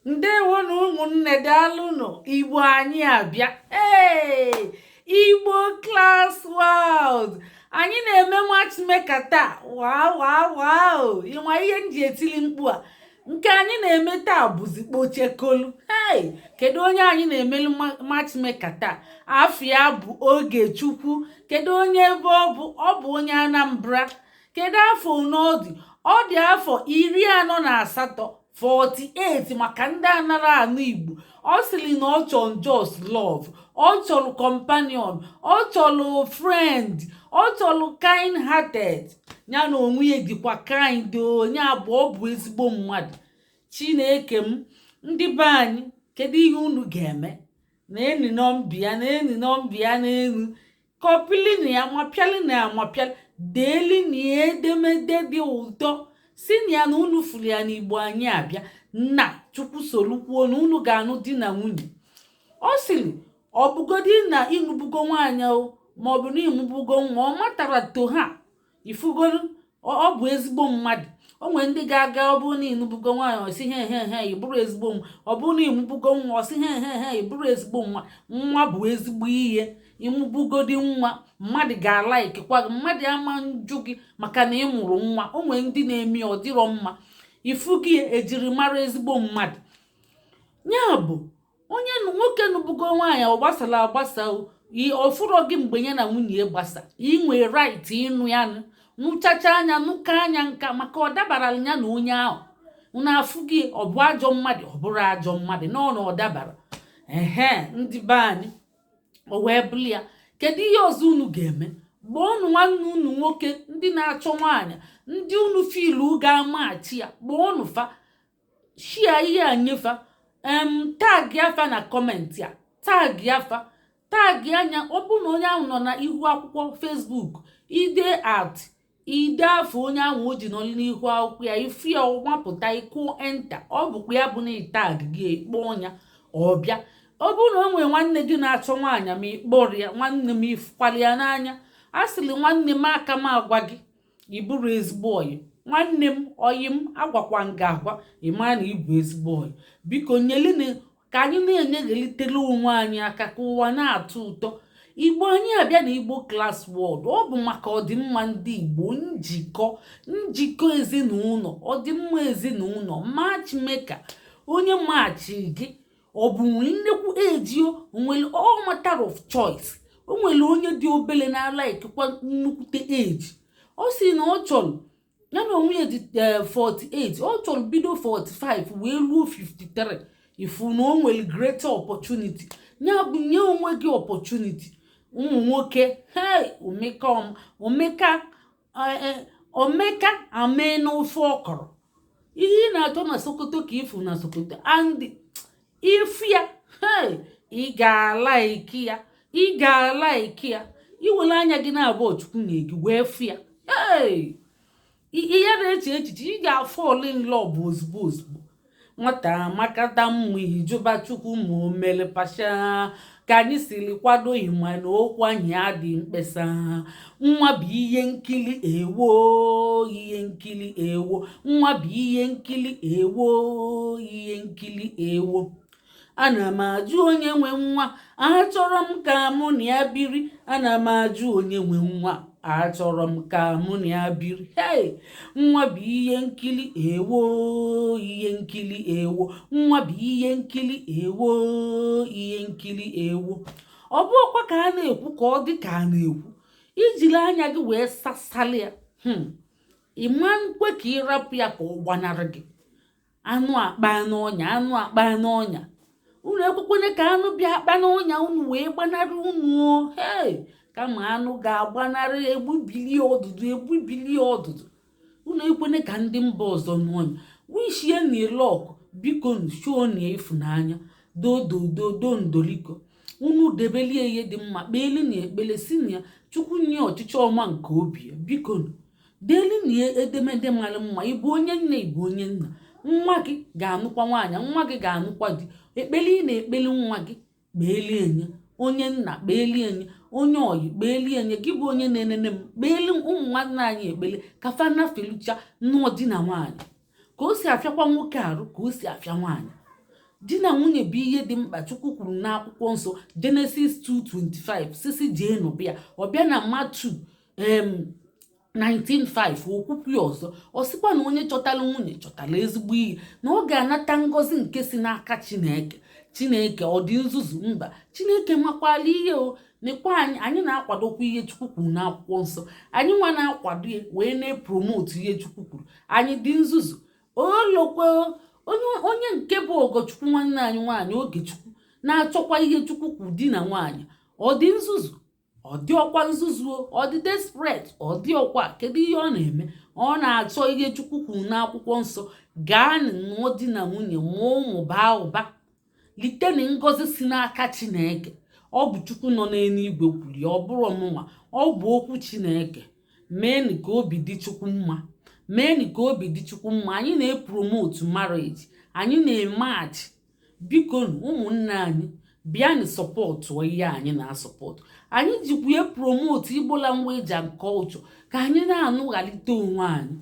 Ndewo na ụmụnne daalụnụ Igbo anyị abịa. Igbo class world. Anyị na-eme matchmaker taa. Ịnwa ihe nji etili mkpu a. Nke anyị na-eme taa bụzi kpochekolu. Kedu onye anyị na-emelu matchmaker taa? Afịa bụ Ogechukwu. Kedu onye ebe ọ bụ? Ọ bụ onye Anambra. Kedu afọ n'ọdị? Ọ dị afọ 48. 48 maka ndị anara anụ Igbo. Ọ sịrị na ọ chọrọ just love, ọ chọrọ companion, ọ chọrọ friend, ọ chọrọ kind hearted. Ya na onwe ya dịkwa kind. Onye abụọ bụ ezigbo mmadụ. Chineke m, ndị be anyị, kedu ihe unu ga-eme? Na-eni nọmbịa n'elu, kọpilini ya mapịalị na amapịalị, deelini ya edemede dị ụtọ. Si na ya na unu furu ya n'Igbo anyị abịa. Nna Chukwu solukwuo na unu ga-anụ di na nwunye. Ọ sịrị ọ bụgodi na ịnụbugo nwaanyị maọbụ na ịmụbugo nwa, ọ matara to ha ifugolu. Ọ bụ ezigbo mmadụ. O nwere ndị ga-aga, ọ bụrụ na ịnụbugo nwaanyị ọsị he ị bụrụ ezigbo nwa. Ọ bụrụ na ịmụbugo nwa ọsị he ị bụrụ ezigbo nwa. Nwa bụ ezigbo ihe. Ịmụbugodi nwa, mmadụ ga-alaikikwa gị. Mmadụ ama njụ gị maka na ị mụrụ nwa. O nwere ndị na-eme ọ dịrọ mma. Ifu gị ejiri mara ezigbo mmadụ. Ya bụ onye nwoke nụbugo nwaanyị ọ gbasara agbasa, ọfụrọ gị mgbe ya na nwunye gbasa. Ị nwere right ịnụ ya nụchacha anya, nụka anya nka, maka ọ dabara ya na onye ahụ. Unu afụ gị ọ bụ ajọ mmadụ, ọ bụrụ ajọ mmadụ, na ọ dabara. Ndị be anyị, o wee bụrụ ya. Kedu ihe ọzọ unu ga-eme? Gboonu nwanne unu nwoke ndị na-achọ nwaanyị, ndị unu filu ga-amachi ya. Gboonu fa, shia ihe anyefa, tag yafa na kọmentị ya, tag yafa, tag anya. Ọ bụ na onye ahụ nọ na ihu akwụkwọ Facebook, ide afọ onye ahụ o ji nọ n'ihu akwụkwọ ya, ifu ya ọmapụta ịkụ enta. Ọ bụkwa ya bụ na tag gị ekpo ọnya ọbịa. Ọ bụrụ na o nwere nwanne gị na-achọ nwaanyị ma ịkpọrọ ya, nwanne m ifukwala ya n'anya. A sịrị nwanne m aka m agwa gị, ị bụrụ ezigbo ọyị. Nwanne m ọyị m agwakwa nga agwa, ịma na ịbụ ezigbo ọyị. Biko nyelina ka anyị na-enyeghalitela onwe anyị aka ka ụwa na-atọ ụtọ. Igbo anyị abịa na Igbo class world. Ọ bụ maka ọdịmma ndị Igbo, njikọ ezinụlọ, ọdịmma ezinụlọ. Matchmaker, onye machi gị ọ bụ nnekwu ejio, nwere all matter of choice. O nwere onye dị obele na-ala ikekwa nnukwute eji. Ọ sị na ọ chọrọ ya na onwe ya dị 48, ọ chọrọ bido 45 wee ruo 53. Ifu na o nwere greater opportunity. Ya bụ nye onwe gị opportunity. Ụmụ nwoke, omeka amee n'ofe ọkọrọ. Ihe ị na-achọ na Sokoto ka ifu na Sokoto. And ifu ya, ị ga-alaiki ya. Iwere anya gị na-abụ Chukwu na-egi wee fụ ya. Ihe na-eche echiche, ị ga-afall in love ozugbo. Nwata makata mma ijuba Chukwu ma o mere pasha. Ka anyị siri kwado ịma na okwu anyị adị mkpesa. Nwa bụ ihe nkili ewo, ihe nkili ewo. Nwa bụ ihe nkili ewo, ihe nkili ewo. Ana m ajụ onye nwe nwa, achọrọ m ka mụ na ya biri. Ana m ajụ onye nwe nwa, achọrọ m ka mụ na ya biri. Nwa bụ ihe nkili ewo, ihe nkili ewo. Nwa bụ ihe nkili ewo, ihe nkili ewo. Ọ bụ ọkwa ka a na-ekwu ka ọ dị ka a na-ekwu. Ijiri anya gị wee sasali ya. Ịma nkwe ka ịrapụ ya ka ọ gbanarị gị. Anụ akpa n'ọnya. Unu ekwekwenye ka anụ bịa akpa n'ọnya unu wee gbanarị unu. Kama anụ ga-agbanarị egbubili ọdụdụ. Unu ekwenye ka ndị mba ọzọ n'ọnya. Wishie na elọkụ, biko shuo na ịfụnanya. Do ndoliko. Unu debelie ihe dị mma, kpeeli na ekpele, si na ya Chukwu nye ọchịchị ọma nke obi ya. Biko deeli na edemede mara mma. Ịbụ onye nne, ịbụ onye nna. Nwa gị ga-anụkwa nwaanyị, nwa gị ga-anụkwa di. Ekpeli ị na-ekpeli nwa gị, kpeeli enye. Onye nna kpeeli enye, onye ọyị kpeeli enye. Gị bụ onye na-enene m, kpeeli ụmụ nwanne anyị ekpele ka fa nafelucha nnọọ di na nwaanyị. Ka o si afịakwa nwoke arụ ka o si afịa nwaanyị. di na nwunye bụ ihe dị mkpa. Chukwu kwuru n'akwụkwọ nsọ Genesis 2:25 sisi jee nụbịa ọbịa na Matu 19:5 okwukwu ọzọ ọ sịkwa na onye chọtara nwunye chọtara ezigbo ihe na ọ ga-anata ngọzi nke si n'aka Chineke ọ dị nzuzu? Mba, Chineke makwala ihe o. Nekwa anyị na-akwadokwa ihe Chukwu kwuru n'akwụkwọ nsọ, anyị nwa na-akwado ya wee na-epromote ihe Chukwu kwuru. Anyị dị nzuzu? Olokwe onye nke bụ Ogechukwu nwanne anyị nwaanyị Ogechukwu na-achọkwa ihe Chukwu kwuru di na nwaanyị, ọ dị nzuzu? Ọ dị ọkwa nzuzu? Ọ dị desperate? Ọ dị ọkwa kedu ihe ọ na-eme? Ọ na-achọ ihe Chukwu kwuru n'akwụkwọ nsọ. Gaa nụọ di na nwunye, mụọ ụmụ, baa ụba, liteni ngọzi si n'aka Chineke. Ọ bụ Chukwu nọ n'eluigwe kwuru ya, ọ bụrụ ọmụnwa, ọ bụ okwu Chineke. Meenụ ka obi dị Chukwu mma, meenụ ka obi dị Chukwu mma. Anyị na-epromote marriage, anyị na-emachi. Biko ụmụnne anyị bịanụ sọpọtụ ihe anyị na-asọpọtụ. Anyị jikwa promote Igbo language and culture ka anyị na-anụghalite onwe anyị.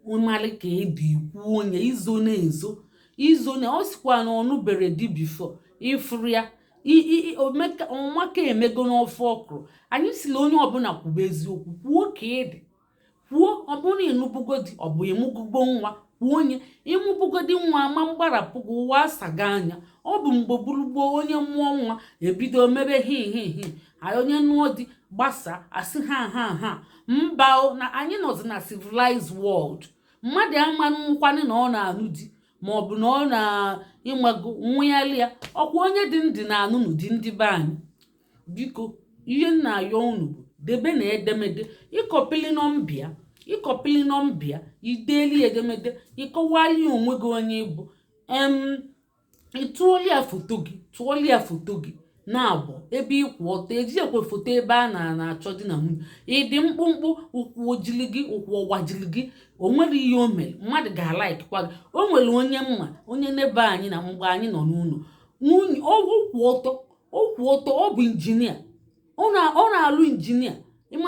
Ụmalị ka edi ikwu onye izo na-ezo ọ sikwa na ọnụbere di bifo ifuru ya ọnwa ka emego n'ofe ọkụrụ. Anyị sila onye ọbụla kwuba eziokwu, kwuo ka ịdị, kwuo ọ bụrụ na ịnụbugodi ọ bụ ịmụgugbo nwa, kwuo onye ịmụbugodi nwa ama mgbarapụ gị ụwa asaga anya. Ọ bụ mgbe gburugburu onye mmụọ nwa ebido mebe hihihi onye nụọ di gbasa asị ha mba na anyị nọzi na civilized world. Mmadụ ama nkwanị na ọ na-anụ di maọbụ na ọ na-ịnwago nwụnyali ya. Ọkwa onye dị ndị na-anụ n'ụdị ndị be anyị. Biko ihe na-ayọ unu bụ debe na edemede, ịkọpili nọmbịa ideli edemede, ịkọwali onwe gị onye ịbụ tụọli ya foto gị na-abụ ebe ịkwụ ọtọ. Eji ekwe foto ebe a na-achọ di na nwunye. Ịdị mkpụmkpụ, ụkwụ ojili gị, ụkwụ ọgbajili gị, o nwere ihe o mere, mmadụ ga-alaikikwa gị. O nwere onye mma onye nebe anyị na mgbe anyị nọ n'ụlọ nwunye ọkwụ ọtọ ọ bụ injinia, ọ na-alụ injinia. Ime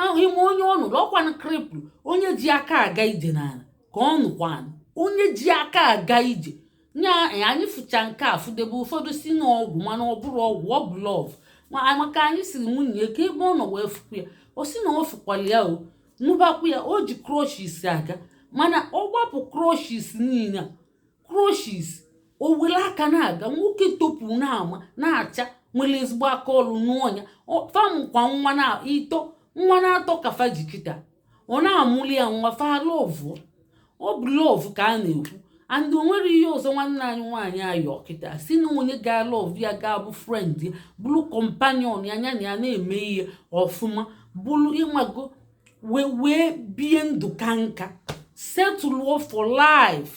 onye ọ nụrụ ọkwanụ kripụl, onye ji aka aga ije n'ala ka ọ nụkwanụ onye ji aka aga ije. Nya anyị fụcha nke a fụdebe ụfọdụ si n'ọgwụ, mana ọ bụrụ ọgwụ, ọ bụ lọv. Maka anyị siri nwunye ka ebe ọ nọ wee fụkwu ya, o si na ọ fụkwala ya o nụbakwu ya. O ji kroshis aga, mana ọ gbapụ kroshis niile a, kroshis o were aka na-aga. Nwoke topu na-ama na-acha, nwere ezigbo aka ọrụ n'ọnya. Famụkwa nwa na-atọ kafa jikita, ọ na-amụli ya nwa fa lọvụ. Ọ bụ lọvụ ka a na-ekwu. And o nwere ihe ọzọ nwanne anyị nwaanyị ayọ kịta si na onye ga-alọvụ ya ga-abụ frend ya, bụrụ kọmpanion ya, anya na ya na-eme ihe ọfụma, bụrụ ịmago wee bie ndụ ka nka, setụlụọ for life.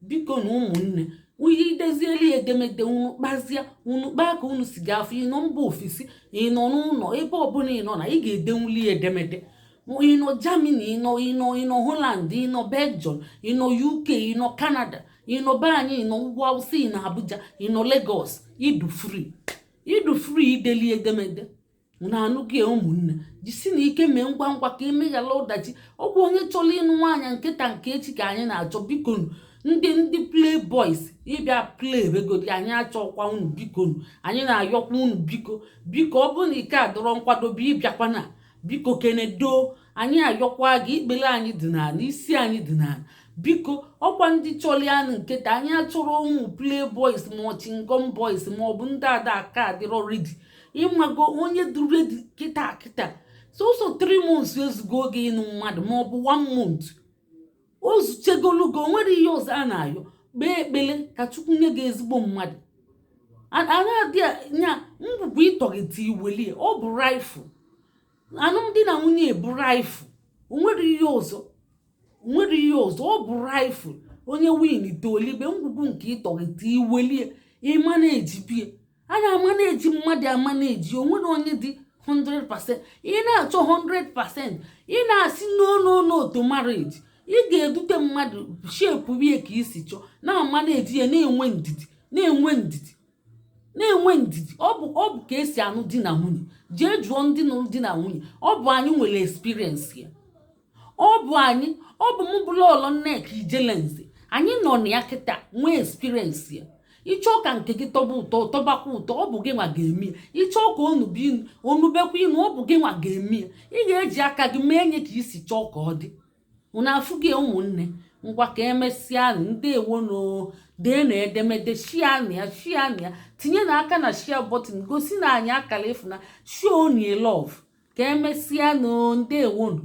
Biko na ụmụnne onye idezieli edemede unu kpazie, unu kpaa ka unu si gafụ. Ị nọ mba ofesi, ị nọ n'ụlọ, ebe ọbụla ị nọ na ị ga-edenwuli edemede. Ị nọ Germany, ị nọ Holland, ị nọ Belgium, ị nọ UK, ị nọ Canada, ị nọ be anyị, ị nọ Ugwu Awụsa, ị nọ Abuja, ị nọ Lagos. Idu free ideli edemede. Na-anụ gị ụmụnne, jisi na ike mee ngwa ngwa ka emeghala ọdachi. Ọ bụ onye chọrọ ịnụ nwaanyị nkịta nke echi ka anyị na-achọ. Biko ndị play boys ịbịa play begodi anyị achọkwa unu. Biko anyị na-ayọkwa unu biko ọ bụ na ike adọrọ nkwadobe ịbịakwana, biko kenedo anyị ayọkwa gị. Ikpere anyị dị n'ala, isi anyị dị n'ala. Biko ọkwa ndị chọrọ anụ nkịta, anyị achọrọ ụmụ play boys ma chingom boys ma ọ bụ ndị ada aka adịrọ redi. Ịmago onye dị redi kịta sọsọ 3 months ezugo oge ịnụ mmadụ ma ọ bụ 1 month. O zuchegolugo, nwere ihe ọzọ a na-ayọ. Kpee ekpele ka Chukwu nye gị ezigbo mmadụ. Anya ngwugwu ịtọghịta iwelie, ọ bụ raịfụl. Alụmdi na nwunye bụ raịfụl, nwere ihe ọzọ, ọ bụ raịfụl. Onye win toligbe ngwugwu nke ịtọghịta iwelie, ịma na-eji bie. A na-ama na-eji mmadụ ama na-eji, onwere onye dị 100%. Ị na-achọ 100%, ị na-asị no to marriage. Ị ga-edute mmadụ shepu bie ka isi chọọ, na-ama na-eji ya, na-enwe ndidi. Ọ bụ ka esi anụ di na nwunye. Jee jụọ ndị nụrụ di na nwunye. Ọ bụ anyị nwere experience ya. Ọ bụ mụ bụla ọlọ Nneka Ijelenze, anyị nọ na ya kịta nwee experience ya. ịchọọ ka nke gị tọba ụtọ tọbakwa ụtọ, ọ bụ gị nwa ga-eme ya. Ịchọọ ka onubekwa inu, ọ bụ gị nwa ga-eme ya. Ị ga-eji aka gị mee nye ka isi chọọ ka ọ dị. Unu afụ gị ụmụnne, ngwa ka emesịa ndewo no dee na edemede shia na ya tinye na aka na shia bọtịn gosi na anyị akara efu na show ni love. Ka emesịa no ndewo no.